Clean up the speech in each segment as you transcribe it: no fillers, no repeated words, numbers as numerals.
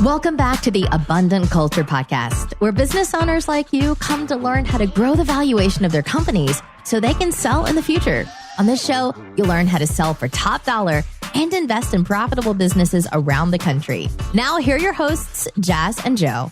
Welcome back to the Abundant Culture Podcast, where business owners like you come to learn how to grow the valuation of their companies so they can sell in the future. On this show, you'll learn how to sell for top dollar and invest in profitable businesses around the country. Now, here are your hosts, Jazz and Joe.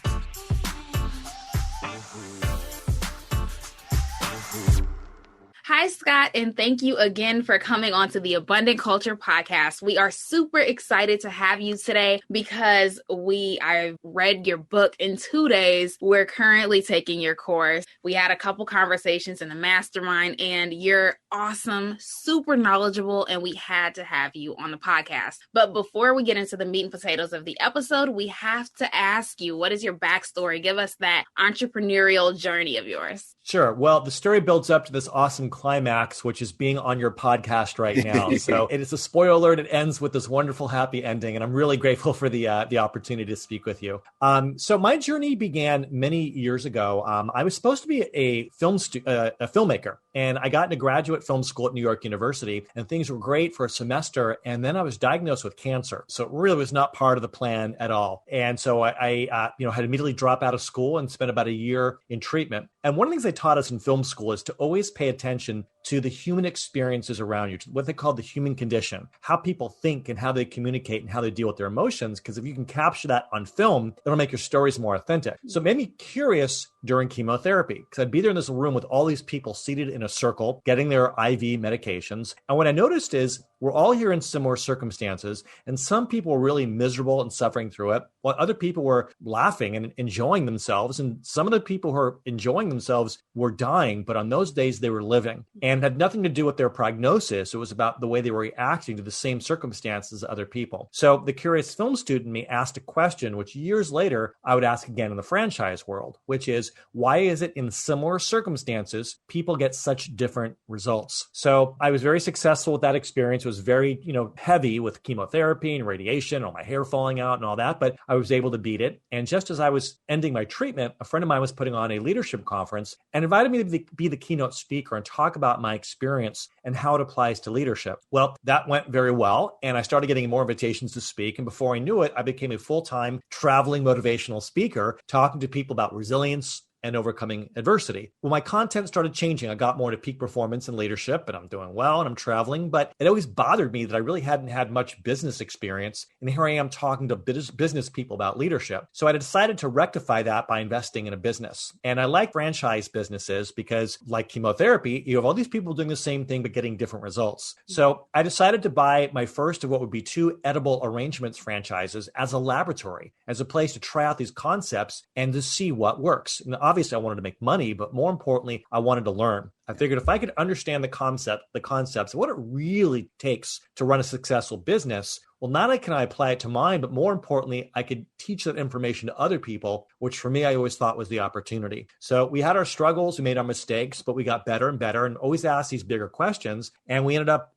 Hi, Scott, and thank you again for coming on to the Abundant Culture Podcast. We are super excited to have you today because I read your book in 2 days. We're currently taking your course. We had a couple conversations in the mastermind, and you're awesome, super knowledgeable, and we had to have you on the podcast. But before we get into the meat and potatoes of the episode, we have to ask you, what is your backstory? Give us that entrepreneurial journey of yours. Sure. Well, the story builds up to this awesome climax, which is being on your podcast right now. So it is a spoiler alert. It ends with this wonderful, happy ending. And I'm really grateful for the opportunity to speak with you. So my journey began many years ago. I was supposed to be a filmmaker, and I got into graduate film school at New York University, and things were great for a semester. And then I was diagnosed with cancer. So it really was not part of the plan at all. And so I had immediately drop out of school and spent about a year in treatment. And one of the things they taught us in film school is to always pay attention to the human experiences around you, to what they call the human condition, how people think and how they communicate and how they deal with their emotions. Because if you can capture that on film, it'll make your stories more authentic. So it made me curious during chemotherapy, because I'd be there in this room with all these people seated in a circle, getting their IV medications. And what I noticed is we're all here in similar circumstances, and some people were really miserable and suffering through it, while other people were laughing and enjoying themselves. And some of the people who were enjoying themselves were dying, but on those days they were living, and had nothing to do with their prognosis. It was about the way they were reacting to the same circumstances as other people. So the curious film student in me asked a question, which years later I would ask again in the franchise world, which is, why is it in similar circumstances people get such different results? So I was very successful with that experience. It was very, heavy with chemotherapy and radiation, all my hair falling out and all that, but I was able to beat it. And just as I was ending my treatment, a friend of mine was putting on a leadership conference and invited me to be the keynote speaker and talk about my experience and how it applies to leadership. Well, that went very well. And I started getting more invitations to speak. And before I knew it, I became a full-time traveling motivational speaker, talking to people about resilience and overcoming adversity. Well, my content started changing. I got more into peak performance and leadership, and I'm doing well and I'm traveling, but it always bothered me that I really hadn't had much business experience. And here I am talking to business people about leadership. So I decided to rectify that by investing in a business. And I like franchise businesses because, like chemotherapy, you have all these people doing the same thing, but getting different results. So I decided to buy my first of what would be 2 edible arrangements franchises as a laboratory, as a place to try out these concepts and to see what works. And obviously, I wanted to make money, but more importantly, I wanted to learn. I figured if I could understand the concepts, what it really takes to run a successful business, well, not only can I apply it to mine, but more importantly, I could teach that information to other people, which for me, I always thought was the opportunity. So we had our struggles, we made our mistakes, but we got better and better and always asked these bigger questions. And we ended up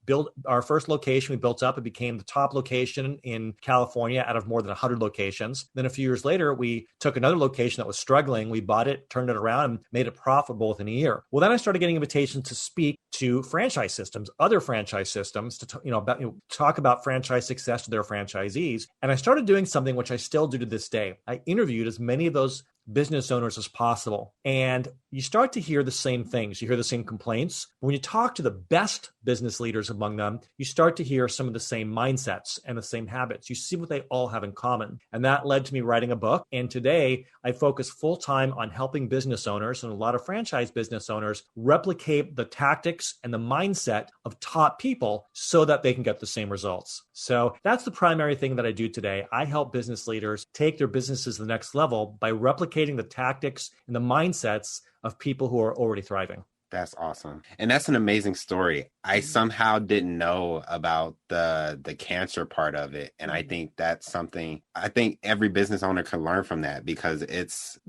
our first location we built up. It became the top location in California out of more than 100 locations. Then a few years later, we took another location that was struggling. We bought it, turned it around, and made it profitable within a year. Well, then I started getting invitations to speak to franchise systems, other franchise systems, to talk about franchise success to their franchisees. And I started doing something which I still do to this day. I interviewed as many of those business owners as possible. And you start to hear the same things. You hear the same complaints. When you talk to the best business leaders among them, you start to hear some of the same mindsets and the same habits. You see what they all have in common. And that led to me writing a book. And today I focus full time on helping business owners and a lot of franchise business owners replicate the tactics and the mindset of top people so that they can get the same results. So that's the primary thing that I do today. I help business leaders take their businesses to the next level by replicating the tactics and the mindsets of people who are already thriving. That's awesome. And that's an amazing story. I somehow didn't know about the cancer part of it. And I think that's something I think every business owner can learn from that, because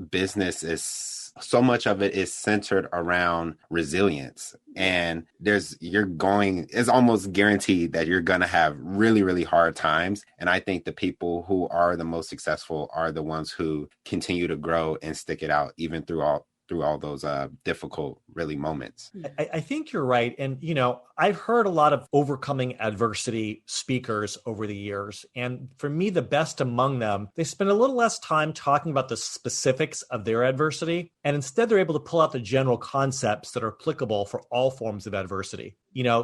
business is so much of it is centered around resilience. And it's almost guaranteed that you're going to have really, really hard times. And I think the people who are the most successful are the ones who continue to grow and stick it out even through through all those difficult, really moments. I think you're right. And, I've heard a lot of overcoming adversity speakers over the years. And for me, the best among them, they spend a little less time talking about the specifics of their adversity. And instead, they're able to pull out the general concepts that are applicable for all forms of adversity.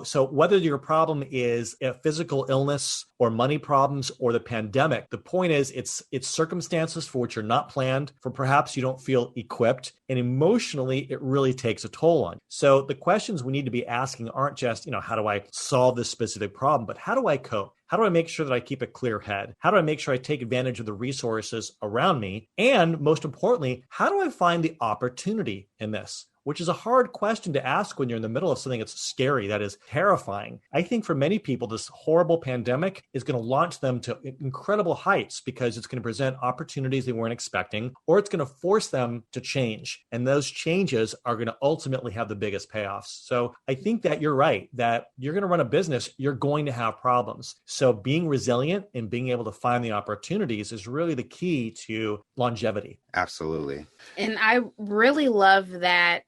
So whether your problem is a physical illness or money problems or the pandemic, the point is it's circumstances for which you're not planned, for perhaps you don't feel equipped, and emotionally, it really takes a toll on you. So the questions we need to be asking aren't just, how do I solve this specific problem, but how do I cope? How do I make sure that I keep a clear head? How do I make sure I take advantage of the resources around me? And most importantly, how do I find the opportunity in this? Which is a hard question to ask when you're in the middle of something that's scary, that is terrifying. I think for many people, this horrible pandemic is going to launch them to incredible heights because it's going to present opportunities they weren't expecting, or it's going to force them to change. And those changes are going to ultimately have the biggest payoffs. So I think that you're right, that you're going to run a business, you're going to have problems. So being resilient and being able to find the opportunities is really the key to longevity. Absolutely. And I really love that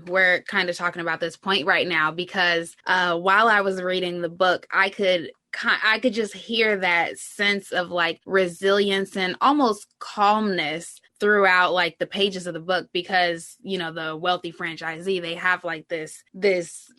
we're kind of talking about this point right now, because while I was reading the book, I could just hear that sense of like resilience and almost calmness throughout like the pages of the book, because, the wealthy franchisee, they have like this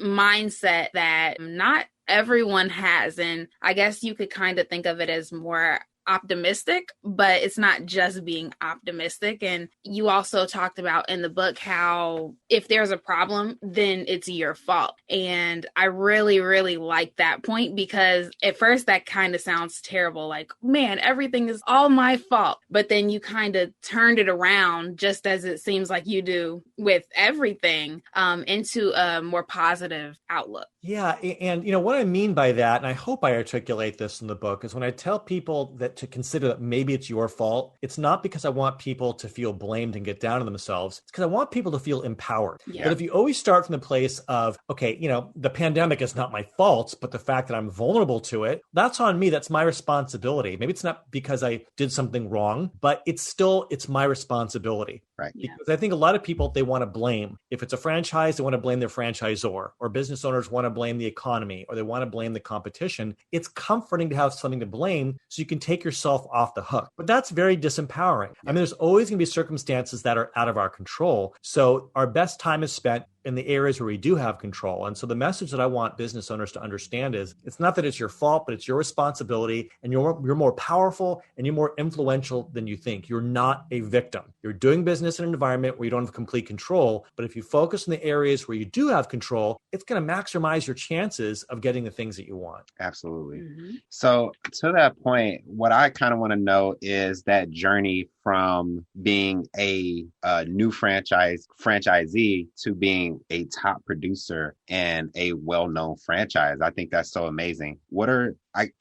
mindset that not everyone has. And I guess you could kind of think of it as more optimistic, but it's not just being optimistic. And you also talked about in the book how if there's a problem, then it's your fault. And I really, really like that point, because at first that kind of sounds terrible. Like, man, everything is all my fault. But then you kind of turned it around, just as it seems like you do with everything, into a more positive outlook. Yeah. And, what I mean by that, and I hope I articulate this in the book, is when I tell people that to consider that maybe it's your fault, it's not because I want people to feel blamed and get down on themselves. It's because I want people to feel empowered. Yeah. But if you always start from the place of, okay, the pandemic is not my fault, but the fact that I'm vulnerable to it, that's on me. That's my responsibility. Maybe it's not because I did something wrong, but it's my responsibility. Right. Because I think a lot of people, they want to blame. If it's a franchise, they want to blame their franchisor, or business owners want to blame the economy, or they want to blame the competition. It's comforting to have something to blame so you can take yourself off the hook. But that's very disempowering. I mean, there's always going to be circumstances that are out of our control. So our best time is spent in the areas where we do have control. And so the message that I want business owners to understand is it's not that it's your fault, but it's your responsibility, and you're more powerful and you're more influential than you think. You're not a victim. You're doing business in an environment where you don't have complete control, but if you focus in the areas where you do have control, it's going to maximize your chances of getting the things that you want. Absolutely. Mm-hmm. So to that point, what I kind of want to know is that journey from being a new franchisee to being a top producer and a well-known franchise. I think that's so amazing.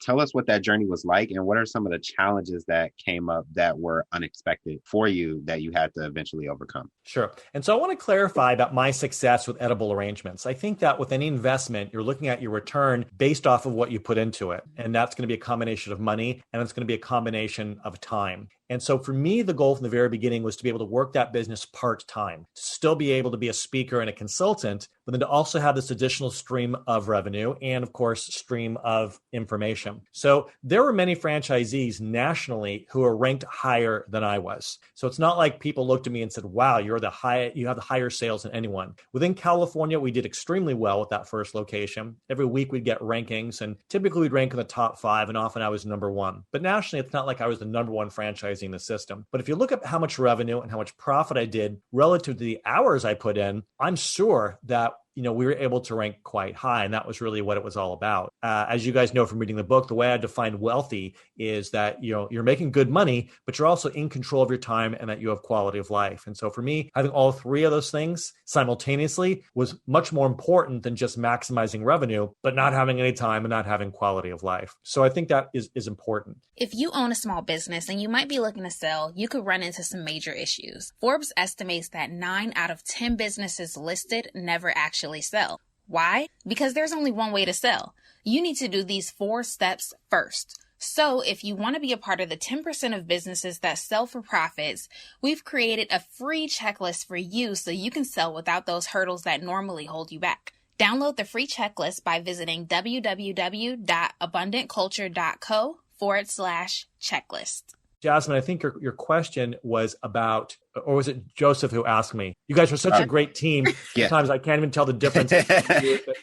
Tell us what that journey was like, and what are some of the challenges that came up that were unexpected for you that you had to eventually overcome? Sure. And so I want to clarify about my success with edible arrangements. I think that with any investment, you're looking at your return based off of what you put into it. And that's going to be a combination of money, and it's going to be a combination of time. And so for me, the goal from the very beginning was to be able to work that business part-time, to still be able to be a speaker and a consultant, but then to also have this additional stream of revenue and, of course, stream of information. So there were many franchisees nationally who are ranked higher than I was. So it's not like people looked at me and said, wow, you have the higher sales than anyone. Within California, we did extremely well with that first location. Every week we'd get rankings, and typically we'd rank in the top 5, and often I was number 1. But nationally, it's not like I was the number 1 franchisee in the system. But if you look at how much revenue and how much profit I did relative to the hours I put in, I'm sure that we were able to rank quite high. And that was really what it was all about. As you guys know from reading the book, the way I define wealthy is that, you're making good money, but you're also in control of your time and that you have quality of life. And so for me, having all 3 of those things simultaneously was much more important than just maximizing revenue, but not having any time and not having quality of life. So I think that is important. If you own a small business and you might be looking to sell, you could run into some major issues. Forbes estimates that 9 out of 10 businesses listed never actually sell. Why? Because there's only one way to sell. You need to do these 4 steps first. So if you want to be a part of the 10% of businesses that sell for profits, we've created a free checklist for you so you can sell without those hurdles that normally hold you back. Download the free checklist by visiting www.abundantculture.co/checklist. Jasmine, I think your question was about, or was it Joseph who asked me? You guys are such a great team. Yeah. Sometimes I can't even tell the difference.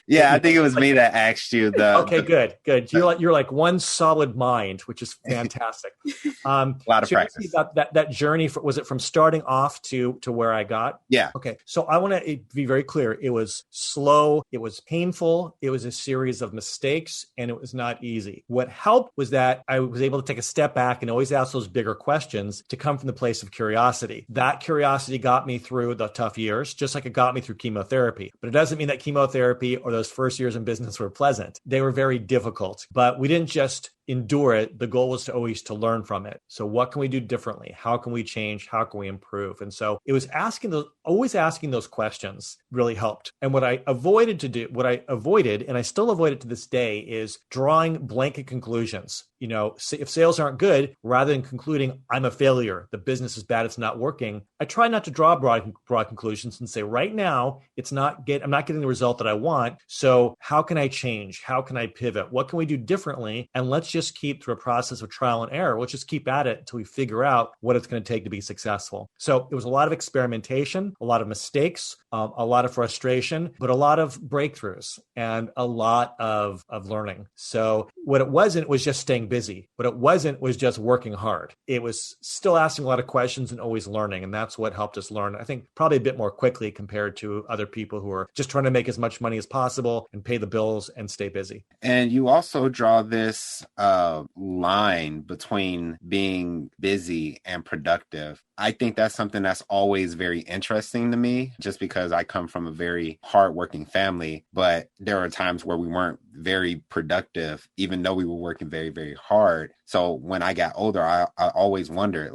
Yeah, I think it was me that asked you. Okay, good. You're like one solid mind, which is fantastic. A lot of practice. About that journey, was it from starting off to where I got? Yeah. Okay, so I want to be very clear. It was slow. It was painful. It was a series of mistakes, and it was not easy. What helped was that I was able to take a step back and always ask those bigger questions to come from the place of curiosity. That curiosity got me through the tough years, just like it got me through chemotherapy. But it doesn't mean that chemotherapy or those first years in business were pleasant. They were very difficult, but we didn't just endure it. The goal was to always to learn from it. So what can we do differently? How can we change? How can we improve? And so it was always asking those questions really helped. And what I avoided, and I still avoid it to this day, is drawing blanket conclusions. If sales aren't good, rather than concluding I'm a failure, the business is bad, it's not working, I try not to draw broad conclusions and say, right now, I'm not getting the result that I want. So how can I change? How can I pivot? What can we do differently? And let's just keep through a process of trial and error. Let's just keep at it until we figure out what it's going to take to be successful. So it was a lot of experimentation, a lot of mistakes, a lot of frustration, but a lot of breakthroughs and a lot of learning. So what it wasn't was just staying busy. What it wasn't was just working hard. It was still asking a lot of questions and always learning. And that's what helped us learn, I think, probably a bit more quickly compared to other people who are just trying to make as much money as possible and pay the bills and stay busy. And you also draw this line between being busy and productive. I think that's something that's always very interesting to me, just because I come from a very hardworking family, but there are times where we weren't very productive, even though we were working very, very hard. So when I got older, I always wondered,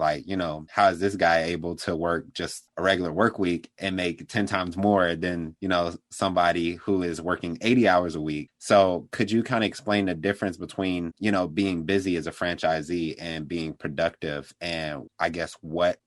how is this guy able to work just a regular work week and make 10 times more than, somebody who is working 80 hours a week? So could you kind of explain the difference between, being busy as a franchisee and being productive? And I guess what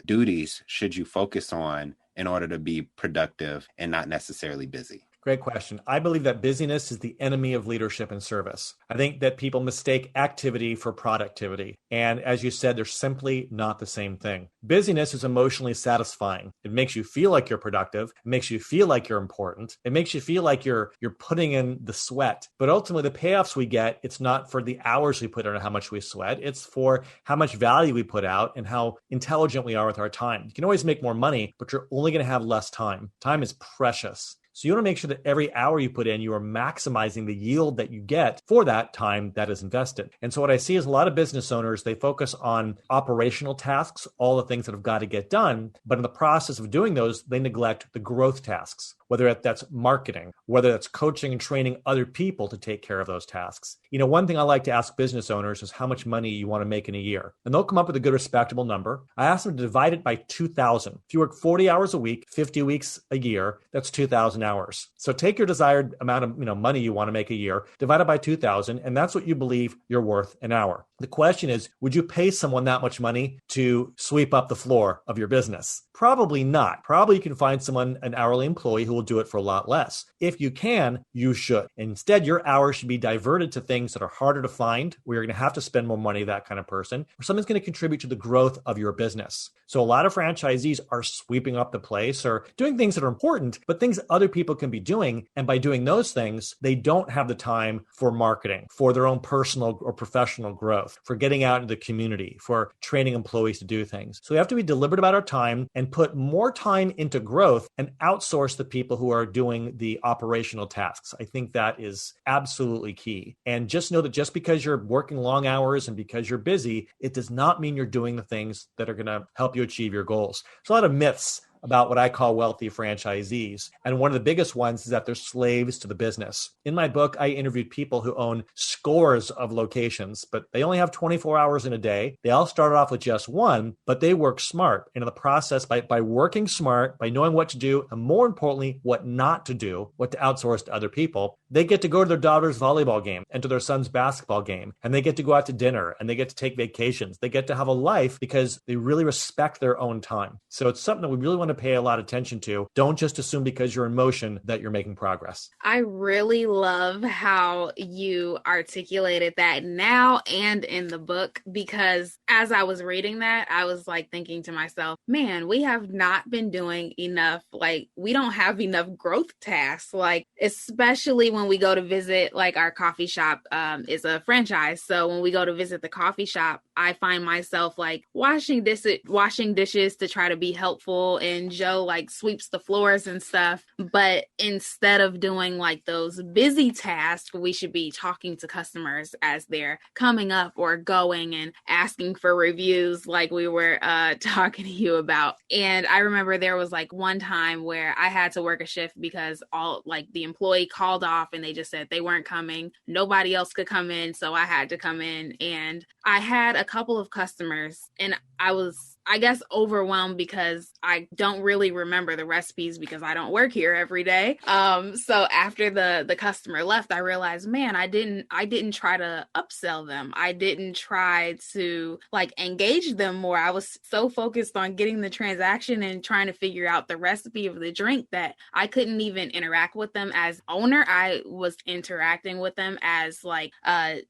duties should you focus on in order to be productive and not necessarily busy? Great question. I believe that busyness is the enemy of leadership and service. I think that people mistake activity for productivity. And as you said, they're simply not the same thing. Busyness is emotionally satisfying. It makes you feel like you're productive. It makes you feel like you're important. It makes you feel like you're putting in the sweat. But ultimately, the payoffs we get, it's not for the hours we put in or how much we sweat. It's for how much value we put out and how intelligent we are with our time. You can always make more money, but you're only going to have less time. Time is precious. So you want to make sure that every hour you put in, you are maximizing the yield that you get for that time that is invested. And so what I see is a lot of business owners, they focus on operational tasks, all the things that have got to get done. But in the process of doing those, they neglect the growth tasks, whether that's marketing, whether that's coaching and training other people to take care of those tasks. One thing I like to ask business owners is how much money you want to make in a year. And they'll come up with a good, respectable number. I ask them to divide it by 2,000. If you work 40 hours a week, 50 weeks a year, that's 2,000 hours. So take your desired amount of money you want to make a year, divide it by 2,000, and that's what you believe you're worth an hour. The question is, would you pay someone that much money to sweep up the floor of your business? Probably not. Probably you can find someone, an hourly employee, who will do it for a lot less. If you can, you should. Instead, your hours should be diverted to things that are harder to find, where you're going to have to spend more money, that kind of person, or something's going to contribute to the growth of your business. So a lot of franchisees are sweeping up the place or doing things that are important, but things other people can be doing. And by doing those things, they don't have the time for marketing, for their own personal or professional growth, for getting out into the community, for training employees to do things. So we have to be deliberate about our time and put more time into growth and outsource the people who are doing the operational tasks. I think that is absolutely key. And just know that just because you're working long hours and because you're busy, it does not mean you're doing the things that are going to help you achieve your goals. There's a lot of myths about what I call wealthy franchisees. And one of the biggest ones is that they're slaves to the business. In my book, I interviewed people who own scores of locations, but they only have 24 hours in a day. They all started off with just one, but they work smart. And in the process, by working smart, by knowing what to do, and more importantly, what not to do, what to outsource to other people, they get to go to their daughter's volleyball game and to their son's basketball game, and they get to go out to dinner, and they get to take vacations. They get to have a life because they really respect their own time. So it's something that we really want to pay a lot of attention to. Don't just assume because you're in motion that you're making progress. I really love how you articulated that now and in the book, because as I was reading that, I was like thinking to myself, man, we have not been doing enough. Like, we don't have enough growth tasks, like, especially when we go to visit, like, our coffee shop is a franchise. So when we go to visit the coffee shop, I find myself like washing dishes to try to be helpful, and Joe like sweeps the floors and stuff. But instead of doing like those busy tasks, we should be talking to customers as they're coming up or going and asking for reviews like we were talking to you about. And I remember there was like one time where I had to work a shift because all like the employee called off and they just said they weren't coming. Nobody else could come in. So I had to come in, and I had a couple of customers, and I was, I guess, overwhelmed because I don't really remember the recipes because I don't work here every day. So after the customer left, I realized, man, I didn't try to upsell them. I didn't try to like engage them more. I was so focused on getting the transaction and trying to figure out the recipe of the drink that I couldn't even interact with them as owner. I was interacting with them as like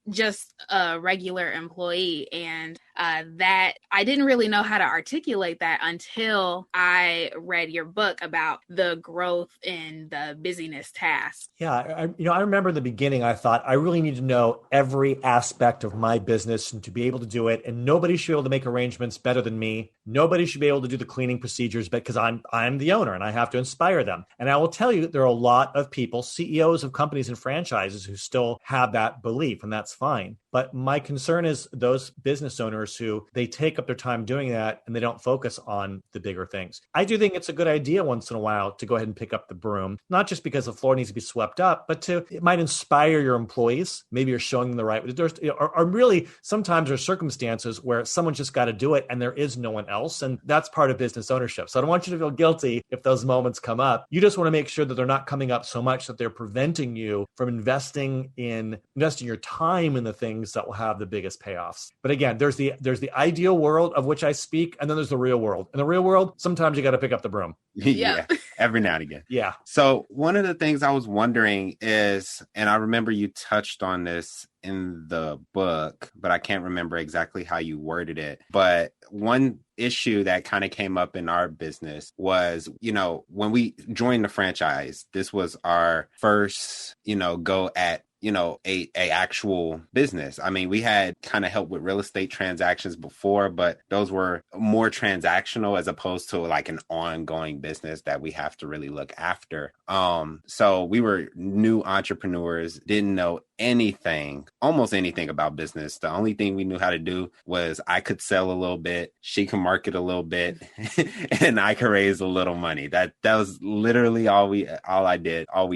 just a regular employee, and that I didn't really know how to articulate that until I read your book about the growth in the busyness task. Yeah, I remember in the beginning, I thought I really need to know every aspect of my business and to be able to do it. And nobody should be able to make arrangements better than me. Nobody should be able to do the cleaning procedures because I'm the owner and I have to inspire them. And I will tell you, there are a lot of people, CEOs of companies and franchises, who still have that belief, and that's fine. But my concern is those business owners who they take up their time doing that and they don't focus on the bigger things. I do think it's a good idea once in a while to go ahead and pick up the broom, not just because the floor needs to be swept up, but it might inspire your employees. Maybe you're showing them the right way. Or really, sometimes there's circumstances where someone's just got to do it and there is no one else. And that's part of business ownership. So I don't want you to feel guilty if those moments come up. You just want to make sure that they're not coming up so much that they're preventing you from investing your time in the things that will have the biggest payoffs. But again, there's the ideal world of which I speak, and then there's the real world. In the real world, sometimes you got to pick up the broom. Yeah, every now and again. Yeah. So one of the things I was wondering is, and I remember you touched on this in the book, but I can't remember exactly how you worded it. But one issue that kind of came up in our business was, when we joined the franchise, this was our first, go at a actual business. I mean, we had kind of helped with real estate transactions before, but those were more transactional as opposed to like an ongoing business that we have to really look after. So we were new entrepreneurs, didn't know almost anything about business. The only thing we knew how to do was I could sell a little bit, she could market a little bit, and I could raise a little money. That was literally all we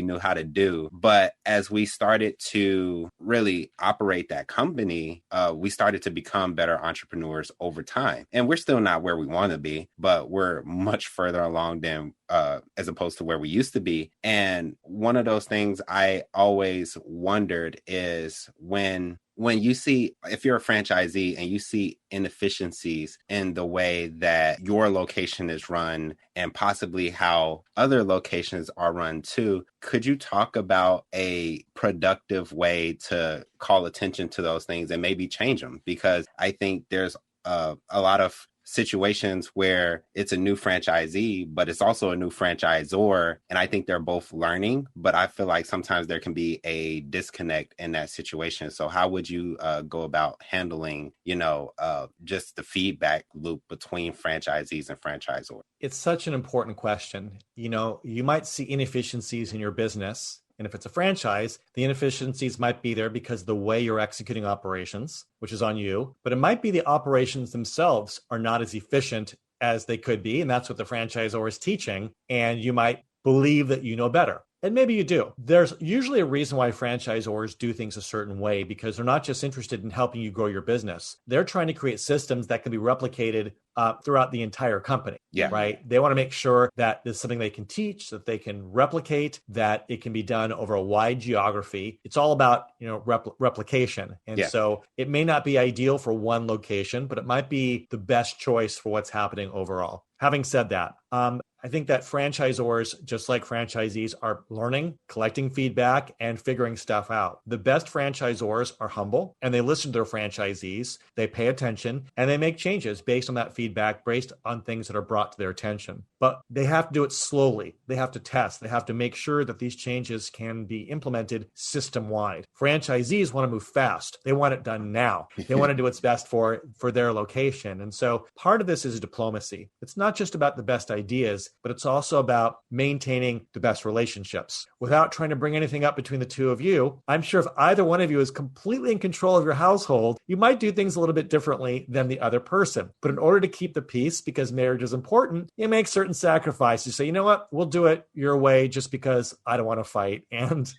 knew how to do. But as we started to really operate that company, we started to become better entrepreneurs over time. And we're still not where we want to be, but we're much further along than as opposed to where we used to be. And one of those things I always wondered is when you see, if you're a franchisee and you see inefficiencies in the way that your location is run and possibly how other locations are run too, could you talk about a productive way to call attention to those things and maybe change them? Because I think there's a lot of situations where it's a new franchisee, but it's also a new franchisor. And I think they're both learning, but I feel like sometimes there can be a disconnect in that situation. So how would you go about handling, just the feedback loop between franchisees and franchisors? It's such an important question. You might see inefficiencies in your business. And if it's a franchise, the inefficiencies might be there because of the way you're executing operations, which is on you. But it might be the operations themselves are not as efficient as they could be. And that's what the franchisor is teaching. And you might believe that you know better. And maybe you do. There's usually a reason why franchisors do things a certain way, because they're not just interested in helping you grow your business. They're trying to create systems that can be replicated throughout the entire company. Yeah. Right. They want to make sure that there's something they can teach, that they can replicate, that it can be done over a wide geography. It's all about, replication. And so it may not be ideal for one location, but it might be the best choice for what's happening overall. Having said that, I think that franchisors, just like franchisees, are learning, collecting feedback, and figuring stuff out. The best franchisors are humble, and they listen to their franchisees, they pay attention, and they make changes based on that feedback, based on things that are brought to their attention. But they have to do it slowly. They have to test. They have to make sure that these changes can be implemented system-wide. Franchisees want to move fast. They want it done now. They want to do what's best for their location. And so part of this is diplomacy. It's not just about the best ideas, but it's also about maintaining the best relationships. Without trying to bring anything up between the two of you, I'm sure if either one of you is completely in control of your household, you might do things a little bit differently than the other person. But in order to keep the peace, because marriage is important, you make certain sacrifices. Say, you know what, we'll do it your way just because I don't want to fight. And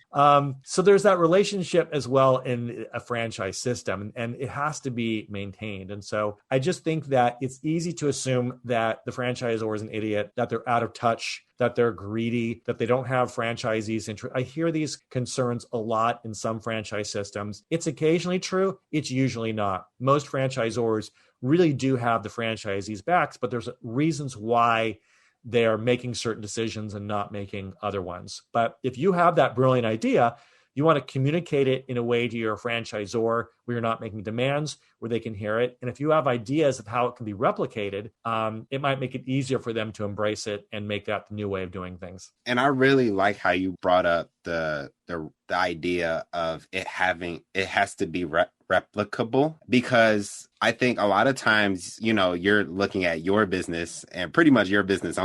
so there's that relationship as well in a franchise system, and it has to be maintained. And so I just think that it's easy to assume that the franchisor is an idiot, that they're out of touch, that they're greedy, that they don't have franchisees interest. I hear these concerns a lot in some franchise systems. It's occasionally true. It's usually not. Most franchisors really do have the franchisees' backs, but there's reasons why they're making certain decisions and not making other ones. But if you have that brilliant idea, you want to communicate it in a way to your franchisor where you're not making demands, where they can hear it. And if you have ideas of how it can be replicated, it might make it easier for them to embrace it and make that the new way of doing things. And I really like how you brought up the idea of it has to be replicable, because I think a lot of times, you're looking at your business and pretty much your business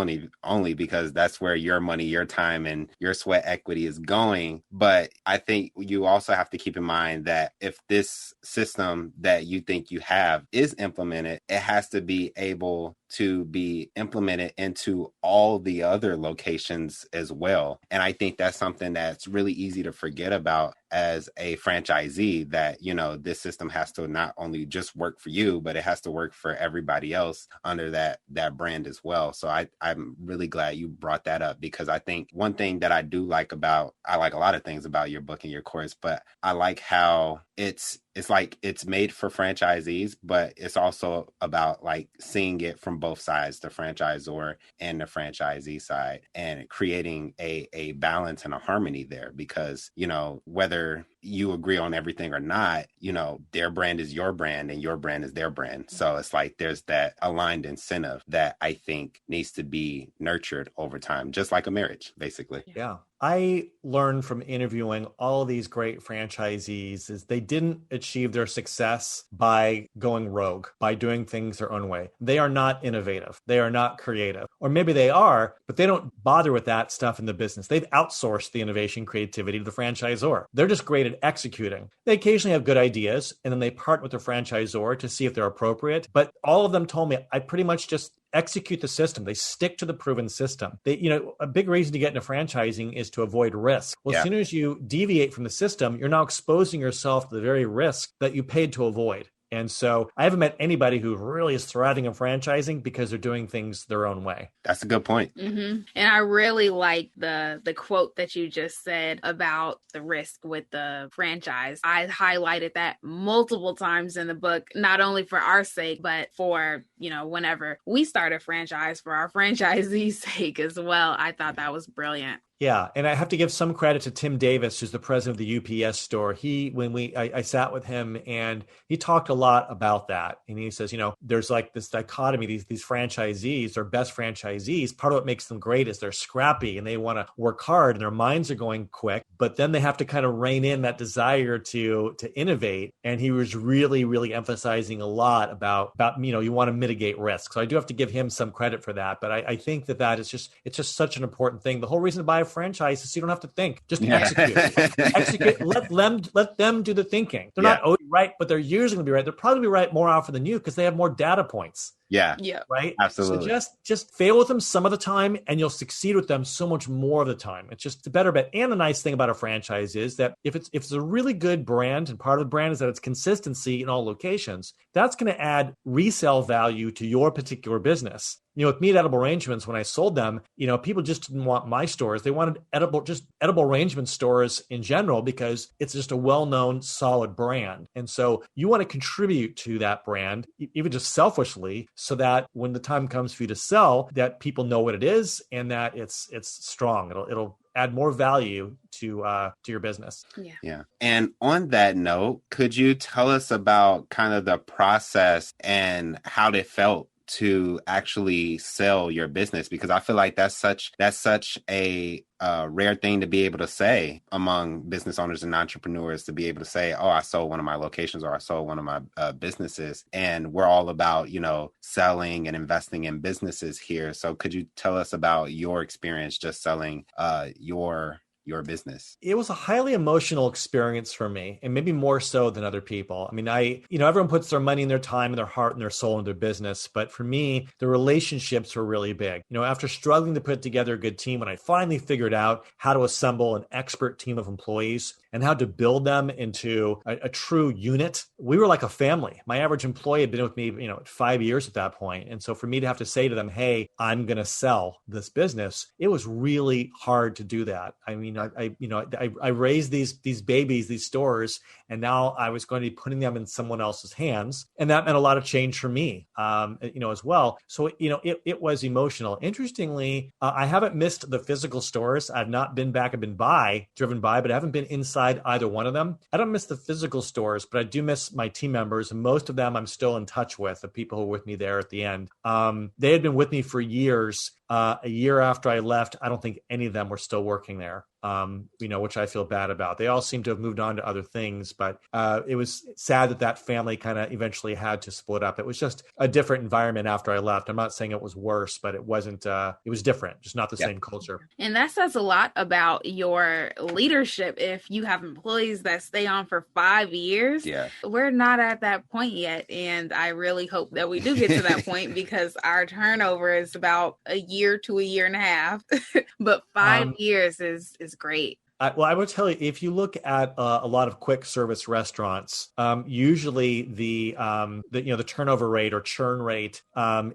only because that's where your money, your time, and your sweat equity is going. But I think you also have to keep in mind that if this system that you think you have is implemented, it has to be able to be implemented into all the other locations as well. And I think that's something that's really easy to forget about as a franchisee, that, this system has to not only just work for you, but it has to work for everybody else under that brand as well. So I'm really glad you brought that up, because I think one thing that I like a lot of things about your book and your course, but I like how it's like it's made for franchisees, but it's also about like seeing it from both sides, the franchisor and the franchisee side, and creating a balance and a harmony there. Because, whether you agree on everything or not, their brand is your brand and your brand is their brand. So it's like there's that aligned incentive that I think needs to be nurtured over time, just like a marriage, basically. Yeah. I learned from interviewing all of these great franchisees is they didn't achieve their success by going rogue, by doing things their own way. They are not innovative. They are not creative. Or maybe they are, but they don't bother with that stuff in the business. They've outsourced the innovation creativity to the franchisor. They're just great at executing. They occasionally have good ideas, and then they partner with the franchisor to see if they're appropriate. But all of them told me, I pretty much just execute the system. They stick to the proven system. A big reason to get into franchising is to avoid risk. Well, As soon as you deviate from the system, you're now exposing yourself to the very risk that you paid to avoid. And so I haven't met anybody who really is thriving in franchising because they're doing things their own way. That's a good point. Mm-hmm. And I really like the quote that you just said about the risk with the franchise. I highlighted that multiple times in the book, not only for our sake, but for, whenever we start a franchise, for our franchisees' sake as well. I thought that was brilliant. Yeah. And I have to give some credit to Tim Davis, who's the president of the UPS store. I sat with him and he talked a lot about that. And he says, there's like this dichotomy, these franchisees are best franchisees. Part of what makes them great is they're scrappy and they want to work hard and their minds are going quick, but then they have to kind of rein in that desire to innovate. And he was really, really emphasizing a lot about, you want to mitigate risk. So I do have to give him some credit for that. But I think that it's just such an important thing. The whole reason to buy a a franchise is so you don't have to think. Just execute. Execute. Let them do the thinking. They're not always right, but they're usually going to be right. They'll probably be right more often than you because they have more data points. Yeah. Right. Absolutely. So just fail with them some of the time and you'll succeed with them so much more of the time. It's just a better bet. And the nice thing about a franchise is that if it's a really good brand, and part of the brand is that it's consistency in all locations, that's going to add resale value to your particular business. With me at Edible Arrangements, when I sold them, people just didn't want my stores. They wanted edible arrangement stores in general because it's just a well-known, solid brand. And so you want to contribute to that brand, even just selfishly, so that when the time comes for you to sell, that people know what it is and that it's strong. It'll add more value to your business. Yeah. And on that note, could you tell us about kind of the process and how it felt to actually sell your business? Because I feel like that's such a rare thing to be able to say among business owners and entrepreneurs, to be able to say, oh, I sold one of my locations or I sold one of my businesses. And we're all about, selling and investing in businesses here. So could you tell us about your experience just selling your business? It was a highly emotional experience for me, and maybe more so than other people. I mean, everyone puts their money and their time and their heart and their soul in their business. But for me, the relationships were really big. After struggling to put together a good team, when I finally figured out how to assemble an expert team of employees and how to build them into a true unit, we were like a family. My average employee had been with me, 5 years at that point. And so for me to have to say to them, hey, I'm going to sell this business, it was really hard to do that. I mean, I raised these babies, these stores, and now I was going to be putting them in someone else's hands. And that meant a lot of change for me, as well. So, it was emotional. Interestingly, I haven't missed the physical stores. I've not been back. I've been driven by, but I haven't been inside either one of them. I don't miss the physical stores, but I do miss my team members. And most of them I'm still in touch with, the people who were with me there at the end. They had been with me for years. A year after I left, I don't think any of them were still working there, which I feel bad about. They all seem to have moved on to other things, but it was sad that family kind of eventually had to split up. It was just a different environment after I left. I'm not saying it was worse, but it wasn't, it was different, just not the same culture. And that says a lot about your leadership. If you have employees that stay on for 5 years, we're not at that point yet. And I really hope that we do get to that point because our turnover is about a year to a year and a half, but 5 years is great. Well, I would tell you, if you look at a lot of quick service restaurants, usually the turnover rate or churn rate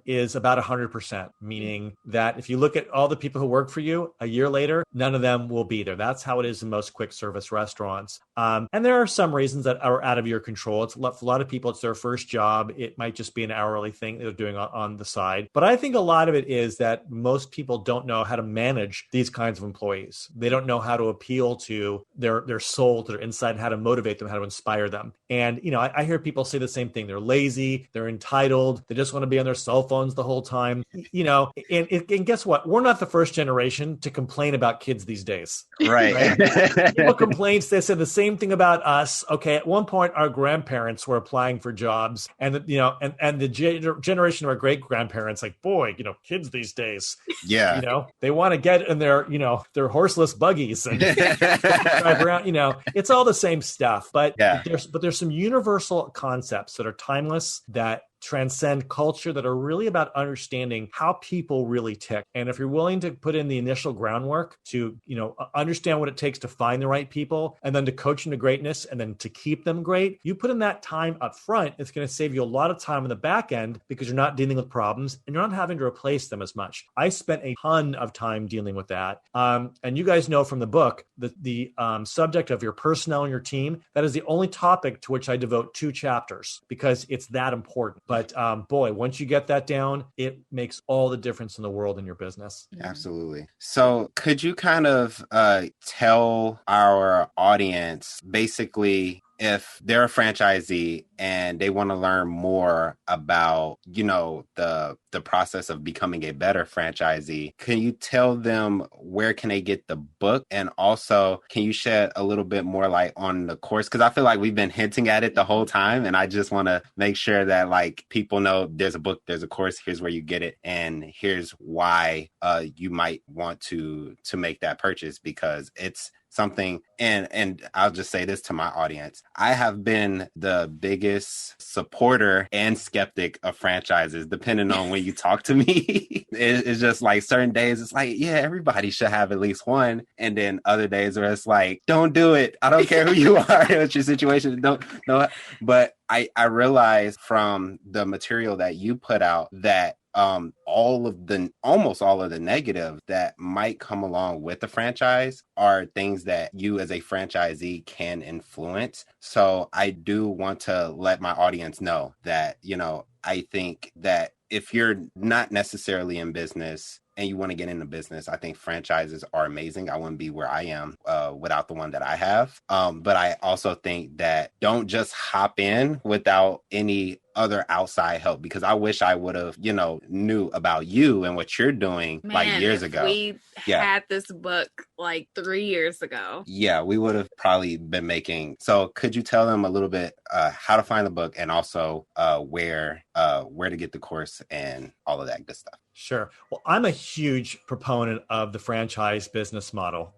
is about 100%, meaning that if you look at all the people who work for you a year later, none of them will be there. That's how it is in most quick service restaurants. And there are some reasons that are out of your control. For a lot of people, it's their first job. It might just be an hourly thing they're doing on the side. But I think a lot of it is that most people don't know how to manage these kinds of employees. They don't know how to appeal to their soul, to their inside, and how to motivate them, how to inspire them. And, I hear people say the same thing. They're lazy, they're entitled, they just want to be on their cell phones the whole time, and guess what? We're not the first generation to complain about kids these days. Right? People complain, they said the same thing about us. Okay. At one point, our grandparents were applying for jobs and the generation of our great grandparents, like, boy, kids these days, they want to get in their horseless buggies and drive around, it's all the same stuff, but there's some universal concepts that are timeless, that transcend culture, that are really about understanding how people really tick. And if you're willing to put in the initial groundwork to, understand what it takes to find the right people and then to coach them to greatness and then to keep them great, you put in that time up front, it's going to save you a lot of time on the back end because you're not dealing with problems and you're not having to replace them as much. I spent a ton of time dealing with that. And you guys know from the book, the subject of your personnel and your team, that is the only topic to which I devote 2 chapters because it's that important. But boy, once you get that down, it makes all the difference in the world in your business. Absolutely. So could you kind of tell our audience basically if they're a franchisee and they want to learn more about, the process of becoming a better franchisee, can you tell them where can they get the book? And also, can you shed a little bit more light on the course? Because I feel like we've been hinting at it the whole time. And I just want to make sure that like people know there's a book, there's a course, here's where you get it. And here's why you might want to make that purchase, because it's something. And I'll just say this to my audience. I have been the biggest supporter and skeptic of franchises, depending on when you talk to me. It's just like certain days, it's like, yeah, everybody should have at least one. And then other days where it's like, don't do it. I don't care who you are. What's your situation? Don't. But I realized from the material that you put out that almost all of the negative that might come along with the franchise are things that you as a franchisee can influence. So I do want to let my audience know that, I think that if you're not necessarily in business and you want to get into business, I think franchises are amazing. I wouldn't be where I am without the one that I have. But I also think that don't just hop in without any other outside help, because I wish I would have, knew about you and what you're doing like years ago. We had this book like 3 years ago. Yeah, we would have probably been making. So could you tell them a little bit how to find the book and also where to get the course and all of that good stuff? Sure. Well, I'm a huge proponent of the franchise business model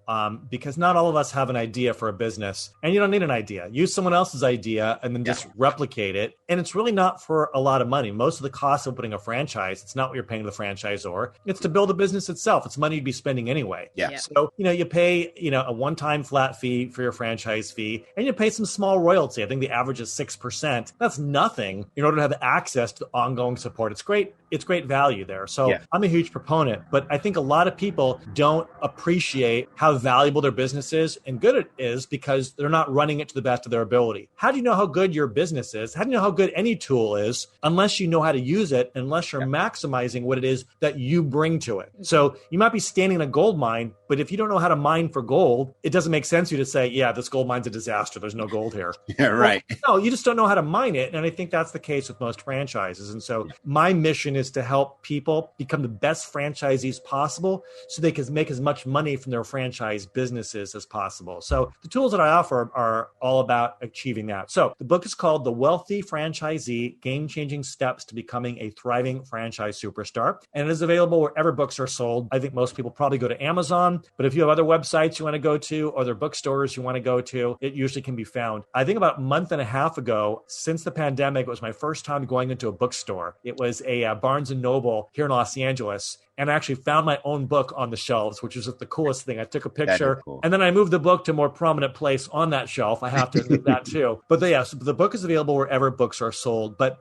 because not all of us have an idea for a business, and you don't need an idea. Use someone else's idea and then just replicate it. And it's really not for a lot of money. Most of the cost of opening a franchise, it's not what you're paying the franchisor. It's to build a business itself. It's money you'd be spending anyway. Yeah. So, you pay, a one-time flat fee for your franchise fee, and you pay some small royalty. I think the average is 6%. That's nothing in order to have access to ongoing support. It's great. It's great value there. So I'm a huge proponent, but I think a lot of people don't appreciate how valuable their business is and good it is because they're not running it to the best of their ability. How do you know how good your business is? How do you know how good any tool is unless you know how to use it, unless you're maximizing what it is that you bring to it? So you might be standing in a gold mine, but if you don't know how to mine for gold, it doesn't make sense to you to say, yeah, this gold mine's a disaster. There's no gold here. Yeah, right. Well, no, you just don't know how to mine it. And I think that's the case with most franchises. And so my mission is to help people become the best franchisees possible so they can make as much money from their franchise businesses as possible. So the tools that I offer are all about achieving that. So the book is called The Wealthy Franchisee, Game-Changing Steps to Becoming a Thriving Franchise Superstar. And it is available wherever books are sold. I think most people probably go to Amazon, but if you have other websites you want to go to or other bookstores you want to go to, it usually can be found. I think about a month and a half ago, since the pandemic, it was my first time going into a bookstore. It was a Barnes & Noble here in Los Angeles. And I actually found my own book on the shelves, which was the coolest thing. I took a picture and then I moved the book to a more prominent place on that shelf. I have to admit that too. But so the book is available wherever books are sold. But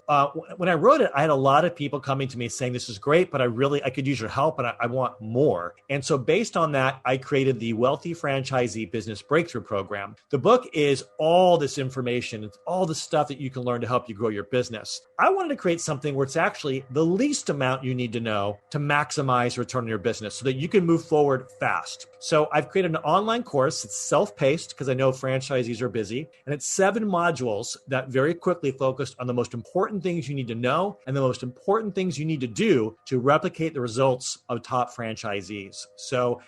when I wrote it, I had a lot of people coming to me saying, this is great, but I could use your help and I want more. And so based on that, I created the Wealthy Franchisee Business Breakthrough Program. The book is all this information. It's all the stuff that you can learn to help you grow your business. I wanted to create something where it's actually the least amount you need to know to maximize return on your business so that you can move forward fast. So I've created an online course. It's self-paced because I know franchisees are busy. And it's 7 modules that very quickly focus on the most important things you need to know and the most important things you need to do to replicate the results of top franchisees. So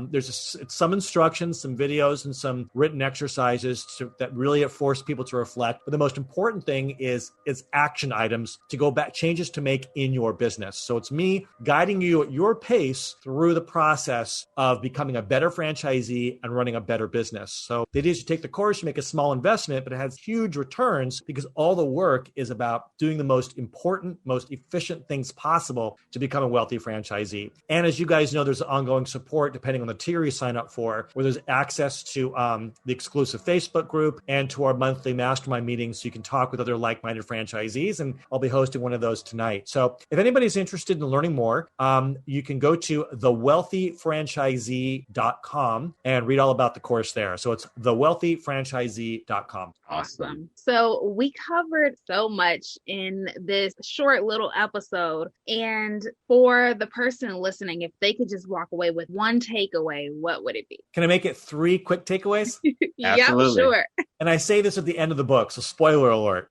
there's some instructions, some videos, and some written exercises that really force people to reflect. But the most important thing is action items to go back, changes to make in your business. So it's me guiding you at your pace through the process of becoming a better franchisee and running a better business. So the idea is you take the course, you make a small investment, but it has huge returns because all the work is about doing the most important, most efficient things possible to become a wealthy franchisee. And as you guys know, there's ongoing support depending on the tier you sign up for, where there's access to the exclusive Facebook group and to our monthly mastermind meetings so you can talk with other like-minded franchisees. And I'll be hosting one of those tonight. So If anybody's interested in learning more, you can go to thewealthyfranchisee.com and read all about the course there. So it's thewealthyfranchisee.com. Awesome. So we covered so much in this short little episode. And for the person listening, if they could just walk away with one takeaway, what would it be? Can I make it 3 quick takeaways? Yeah, sure. And I say this at the end of the book, so spoiler alert.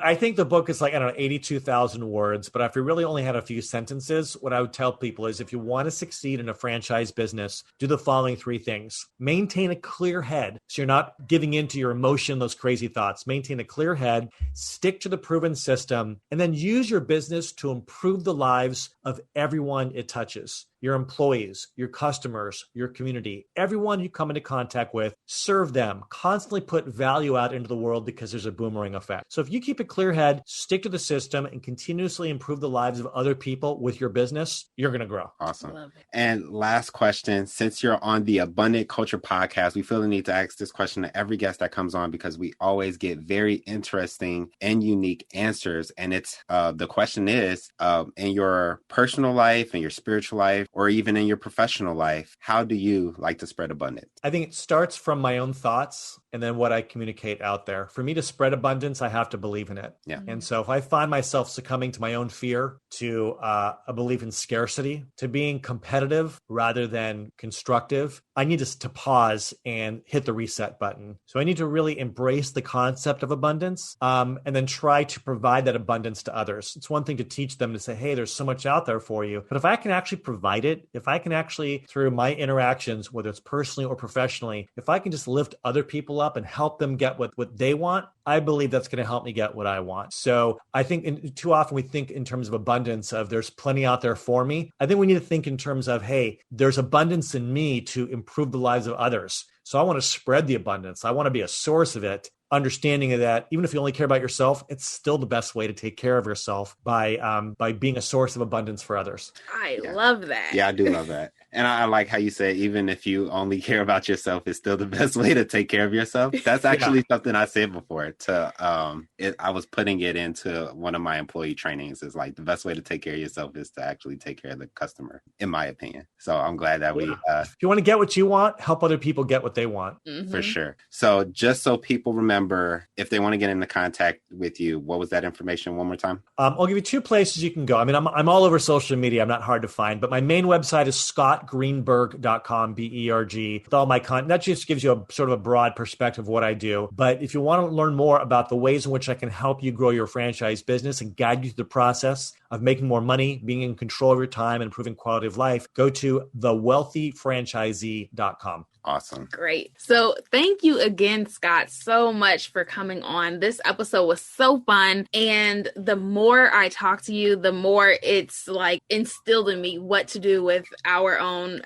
I think the book is like, 82,000 words, but if we really only had a few sentences, what I would tell people is if you want to succeed in a franchise business, do the following 3 things. Maintain a clear head, so you're not giving into your emotion, those crazy thoughts. Maintain a clear head, stick to the proven system, and then use your business to improve the lives of everyone it touches. Your employees, your customers, your community, everyone you come into contact with, serve them, constantly put value out into the world because there's a boomerang effect. So if you keep a clear head, stick to the system, and continuously improve the lives of other people with your business, you're going to grow. Awesome. And last question, since you're on the Abundant Culture podcast, we feel the need to ask this question to every guest that comes on because we always get very interesting and unique answers. And it's the question is, in your personal life, in your spiritual life, or even in your professional life, how do you like to spread abundance? I think it starts from my own thoughts and then what I communicate out there. For me to spread abundance, I have to believe in it. Yeah. And so if I find myself succumbing to my own fear, to a belief in scarcity, to being competitive rather than constructive, I need to pause and hit the reset button. So I need to really embrace the concept of abundance and then try to provide that abundance to others. It's one thing to teach them to say, hey, there's so much out there for you. But if I can actually provide it, if I can actually, through my interactions, whether it's personally or professionally, if I can just lift other people up and help them get what they want, I believe that's going to help me get what I want. So I think too often we think in terms of abundance of there's plenty out there for me. I think we need to think in terms of, hey, there's abundance in me to improve the lives of others. So I want to spread the abundance. I want to be a source of it. Understanding that even if you only care about yourself, it's still the best way to take care of yourself by being a source of abundance for others. I love that. Yeah, I do love that. And I like how you say, even if you only care about yourself, it's still the best way to take care of yourself. That's actually something I said before. I was putting it into one of my employee trainings. Is like the best way to take care of yourself is to actually take care of the customer, in my opinion. So I'm glad that if you want to get what you want, help other people get what they want. Mm-hmm. For sure. So just so people remember, if they want to get into contact with you, what was that information one more time? I'll give you 2 places you can go. I mean, I'm all over social media. I'm not hard to find, but my main website is scottgreenberg.com, B-E-R-G. With all my content, that just gives you a sort of a broad perspective of what I do. But if you want to learn more about the ways in which I can help you grow your franchise business and guide you through the process of making more money, being in control of your time, and improving quality of life, go to thewealthyfranchisee.com. Awesome. Great. So thank you again, Scott, so much for coming on. This episode was so fun. And the more I talk to you, the more it's like instilled in me what to do with our own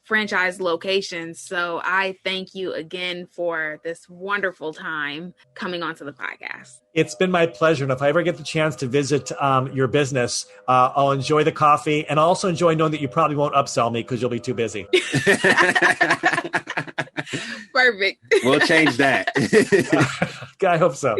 franchise locations. So I thank you again for this wonderful time coming onto the podcast. It's been my pleasure. And if I ever get the chance to visit your business, I'll enjoy the coffee and I'll also enjoy knowing that you probably won't upsell me because you'll be too busy. Perfect. We'll change that. I hope so.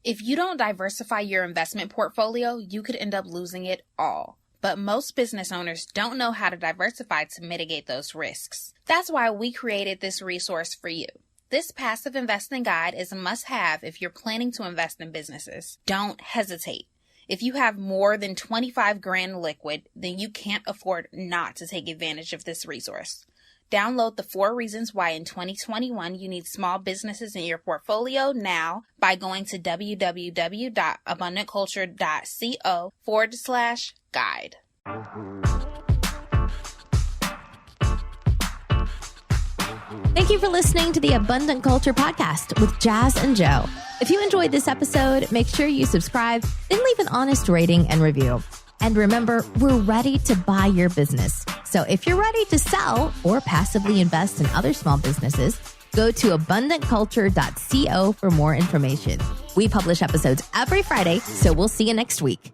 If you don't diversify your investment portfolio, you could end up losing it all. But most business owners don't know how to diversify to mitigate those risks. That's why we created this resource for you. This passive investing guide is a must-have if you're planning to invest in businesses. Don't hesitate. If you have more than 25 grand liquid, then you can't afford not to take advantage of this resource. Download the 4 reasons why in 2021 you need small businesses in your portfolio now by going to www.abundantculture.co/guide. Thank you for listening to the Abundant Culture Podcast with Jazz and Joe. If you enjoyed this episode, make sure you subscribe, then leave an honest rating and review. And remember, we're ready to buy your business. So if you're ready to sell or passively invest in other small businesses, go to abundantculture.co for more information. We publish episodes every Friday, so we'll see you next week.